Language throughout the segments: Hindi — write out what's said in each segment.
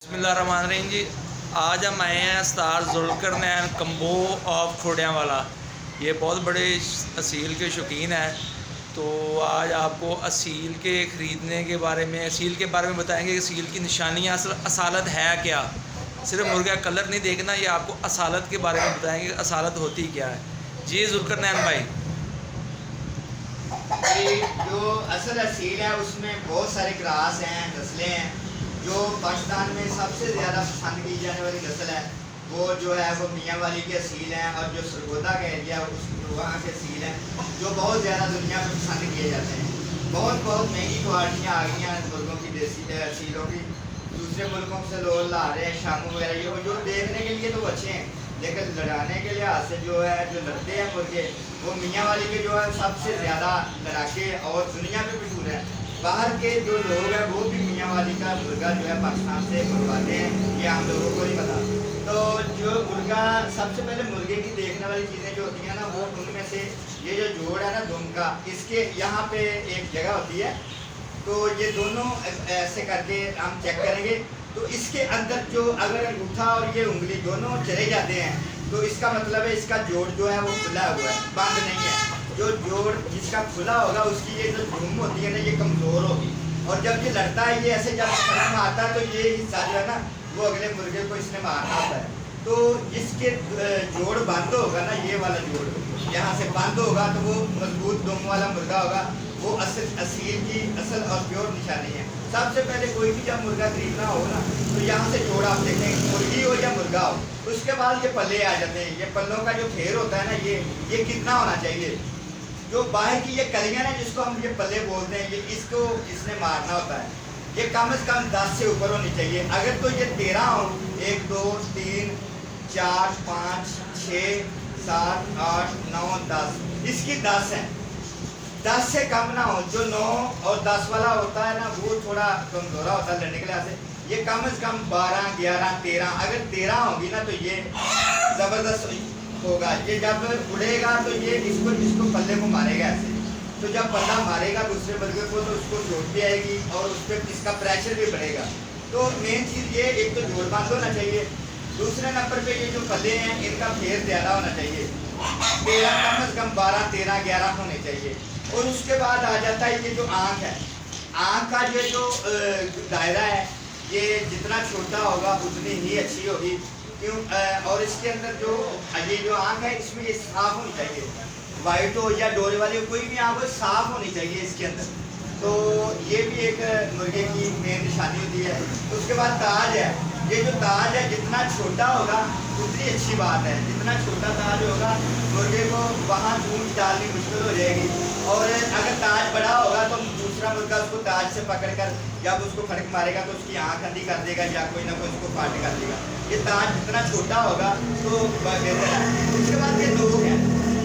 बिस्मिल्लाहिर्रहमानिर्रहीम जी। आज हम आए हैं स्टार जुल्करनैन कम्बो ऑफ खोड़ियांवाला। ये बहुत बड़े असील के शौकीन हैं, तो आज आपको असील के ख़रीदने के बारे में, असील के बारे में बताएंगे कि असील की निशानियाँ असालत है क्या। सिर्फ मुर्गा कलर नहीं देखना, ये आपको असालत के बारे में बताएंगे कि असालत होती क्या है। जी जुल्करनैन भाई जी, जो असल असील है उसमें बहुत सारे क्रास हैं, नस्लें हैं। जो पाकिस्तान में सबसे ज़्यादा पसंद की जाने वाली नस्ल है वो जो है वो मियाँ वाली की असील है, और जो सरगोदा का एरिया उस वहाँ के असील हैं जो बहुत ज़्यादा दुनिया में पसंद किए जाते हैं। बहुत बहुत महंगी क्वालिटियाँ आ गई हैं मुर्गों की, देसी असीलों की। दूसरे मुल्कों से लोग ला रहे हैं, शामू वगैरह, ये जो देखने के लिए तो अच्छे हैं, लेकिन लड़ाने के लिहाज से जो है जो लड़ते हैं मुर्गे, वो मियाँ वाली के जो है सबसे ज़्यादा लड़ाके और दुनिया में मशहूर है। बाहर के जो लोग हैं वो भी मियाँ वाली का मुर्गा जो है पाकिस्तान से मंगवाते हैं, ये हम लोगों को नहीं पता। तो जो मुर्गा, सबसे पहले मुर्गे की देखने वाली चीज़ें जो होती हैं ना, वो उनमें से ये जो जोड़ है ना दुम का, इसके यहाँ पे एक जगह होती है, तो ये दोनों ऐसे करके हम चेक करेंगे। तो इसके अंदर जो अगर अंगूठा और ये उंगली दोनों चले जाते हैं तो इसका मतलब है इसका जोड़ जो है वो खुला हुआ है, बंद नहीं है। जो जोड़ जिसका खुला होगा उसकी ये जो धूम होती है ना, ये कमज़ोर होगी, और जब ये लड़ता है, ये ऐसे जब में आता है तो ये हिस्सा जो है ना वो अगले मुर्गे को इसने मारना होता है। तो जिसके जोड़ बंद होगा ना, ये वाला जोड़ यहाँ से बंद होगा तो वो मजबूत दुम वाला मुर्गा होगा, वो असील की असल और प्योर निशानी है। सबसे पहले कोई भी जब मुर्गा खरीदना हो ना, तो यहाँ से जोड़ आप देखें, मुर्गी हो या मुर्गा हो, उसके बाद ये पल्ले आ जाते हैं। ये पल्लों का जो घेर होता है ना, ये कितना होना चाहिए। जो बाहर की ये कलियां ना, जिसको हम ये पल्ले बोलते हैं, ये इसको इसने मारना होता है। ये कम से कम 10 से ऊपर होनी चाहिए। अगर तो ये 13 हो, 1 2 3 4 5 6 7 8 9 10, इसकी 10 है। 10 से कम ना हो। जो 9 और 10 वाला होता है ना, वो थोड़ा कमजोरा होता है लड़ने के लिहाज से। ये कम से कम 12 11 13, अगर 13 होगी ना तो ये जबरदस्त होगा। ये जब उड़ेगा तो ये इसको पल्ले को मारेगा ऐसे। तो जब पल्ला मारेगा दूसरे मुर्गे को तो उसको चोट भी आएगी और उस पर इसका प्रेशर भी बढ़ेगा। तो मेन चीज़ ये, एक तो जोड़ बंद होना चाहिए, दूसरे नंबर पे ये जो पल्ले हैं इनका फेर ज़्यादा होना चाहिए। 13 कम से कम 12 13 11 होने चाहिए। और उसके बाद आ जाता है ये जो आँख है, आँख का ये जो दायरा है, ये जितना छोटा होगा उतनी ही अच्छी होगी। क्यों? और इसके अंदर जो ये जो आँख है, इसमें ये साफ होनी चाहिए। वाइट हो या डोरे वाली, कोई भी आँख हो, साफ होनी चाहिए इसके अंदर। तो ये भी एक मुर्गे की मेन निशानी होती है। उसके बाद ताज है, ये जो ताज है जितना छोटा होगा उतनी अच्छी बात है। जितना छोटा ताज होगा मुर्गे को वहाँ चूंच डालनी मुश्किल हो जाएगी, और अगर ताज बड़ा होगा तो दूसरा मुर्गा उसको ताज से पकड़कर जब उसको फड़क मारेगा तो उसकी आँख अंधी कर देगा या कोई ना कोई उसको फाट कर देगा। ये ताज जितना छोटा होगा तो बेहतर है। उसके बाद ये नोक है,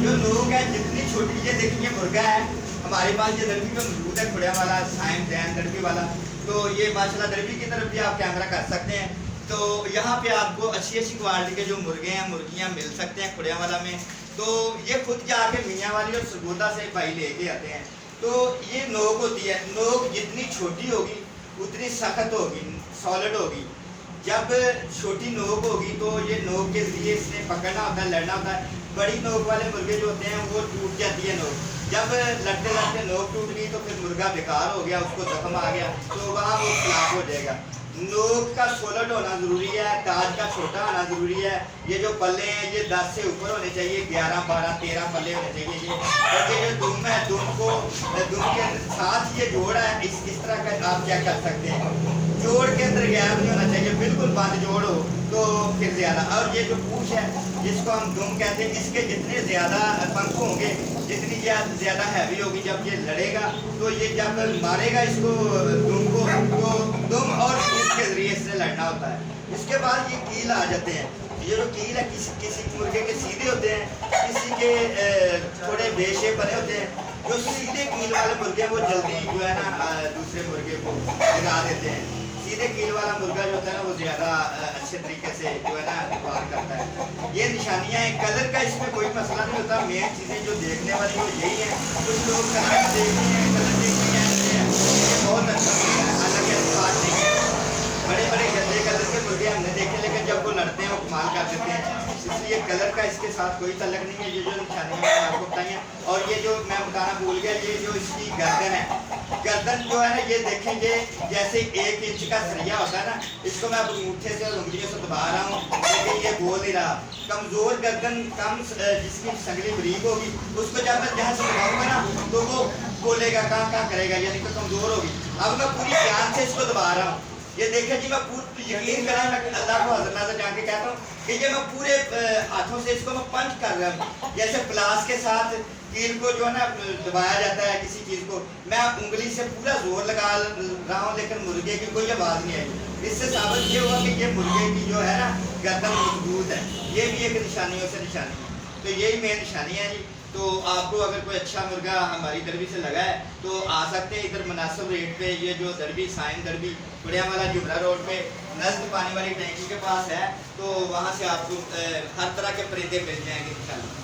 जो नोक है जितनी छोटी, ये देखिए मुर्गा है हमारे पास, ये दरबी में मौजूद है खोड़ियांवाला, साइम जैन दरबी वाला। तो ये माशाल्लाह दरबी की तरफ भी आप कैमरा कर सकते हैं। तो यहाँ पे आपको अच्छी अच्छी क्वालिटी के जो मुर्गे हैं, मुर्गियाँ मिल सकते हैं खोड़ियांवाला में। तो ये खुद जाके मियाँ वाली और सरगोदा से भाई लेके आते हैं। तो ये नोक होती है, नोक जितनी छोटी होगी उतनी सख्त होगी, सॉलिड होगी। जब छोटी नोक होगी तो ये नोक के जरिए इसने पकड़ना होता है, लड़ना होता है। बड़ी नोक वाले मुर्गे जो होते हैं वो टूट जाती है नोक। जब लड़ते लड़ते नोक टूट गई तो फिर मुर्गा बेकार हो गया, उसको जख्म आ गया, तो वहाँ वो खिलाफ हो जाएगा। नोक का सोलट होना ज़रूरी है, ताज का छोटा होना ज़रूरी है। ये जो पल्ले हैं ये 10 से ऊपर होने चाहिए, 11 12 13 पल्ले होने चाहिए ये। और ये जो दुम है, दुम के साथ ये जोड़ है, इस तरह का आप चेक कर सकते हैं। जोड़ के अंदर गैप नहीं होना चाहिए, बिल्कुल बंद जोड़ हो तो फिर ज़्यादा। और ये जो पूछ है जिसको हम दुम कहते हैं, इसके जितने ज़्यादा पंख होंगे, जितनी ज़्यादा हैवी होगी, जब ये लड़ेगा तो ये जब मारेगा इसको दुम को, तो दुम और इसके जरिए इससे लड़ना होता है। इसके बाद ये कील आ जाते हैं। ये जो कील है किसी मुर्गे के सीधे होते हैं, किसी के थोड़े बेशेप बने होते हैं। जो सीधे कील वाले मुर्गे हैं वो जल्दी जो है ना दूसरे मुर्गे को गिरा देते हैं। सीधे कील वाला मुर्गा जो होता है ना वो ज़्यादा अच्छे तरीके से जो है ना पार करता है। ये निशानियाँ हैं। कलर का इसमें कोई मसला नहीं होता, मेन चीज़ें जो देखने वाली वो यही है। कुछ लोग कलर देखते हैं, कलर देखते हैं, ये बहुत अच्छा होता है, हालांकि बात नहीं है। बड़े बड़े गंदे कलर कलर का इसके साथ कोई तल्लक नहीं है। ये जो निशानियाँ मैंने आपको बताई हैं, और ये जो मैं बताना भूल गया, ये जो इसकी गर्दन है, गर्दन जो है ना, ये देखेंगे जैसे 1 इंच का सरिया होता है ना, इसको मैं अब अंगूठे से और उंगलियों से दबा रहा हूँ, लेकिन ये बोल नहीं रहा। कमज़ोर गर्दन, कम जिसकी संगली बरीक होगी, उसको जब मैं जहाँ से दबाऊंगा ना तो वो बोलेगा, कहाँ कहाँ करेगा, यानी कि कमज़ोर होगी। अब मैं पूरी जान से इसको दबा रहा हूँ। ये देखिए जी, मैं यकीन करें, मैं अल्लाह को हज़रत नाज़र जान के कहता हूँ कि ये मैं पूरे हाथों से इसको मैं पंच कर रहा हूँ, जैसे प्लास के साथ कील को जो है ना दबाया जाता है किसी चीज़ को, मैं उंगली से पूरा जोर लगा रहा हूँ, लेकिन मुर्गे की कोई आवाज़ नहीं आई। इससे साबित ये हुआ कि ये मुर्गे की जो है ना गर्दन मजबूत है। ये भी एक निशानियों से निशानी है। तो यही मेन निशानी है जी। तो आपको अगर कोई अच्छा मुर्गा हमारी दरबी से लगा है तो आ सकते हैं इधर मुनासिब रेट पे। ये जो दरबी साइन दरबी खुड़ियांवाला जुमरा रोड पे नज़द पानी वाली टैंकी के पास है, तो वहाँ से आपको हर तरह के परिंदे मिल जाएंगे इंशाल्लाह।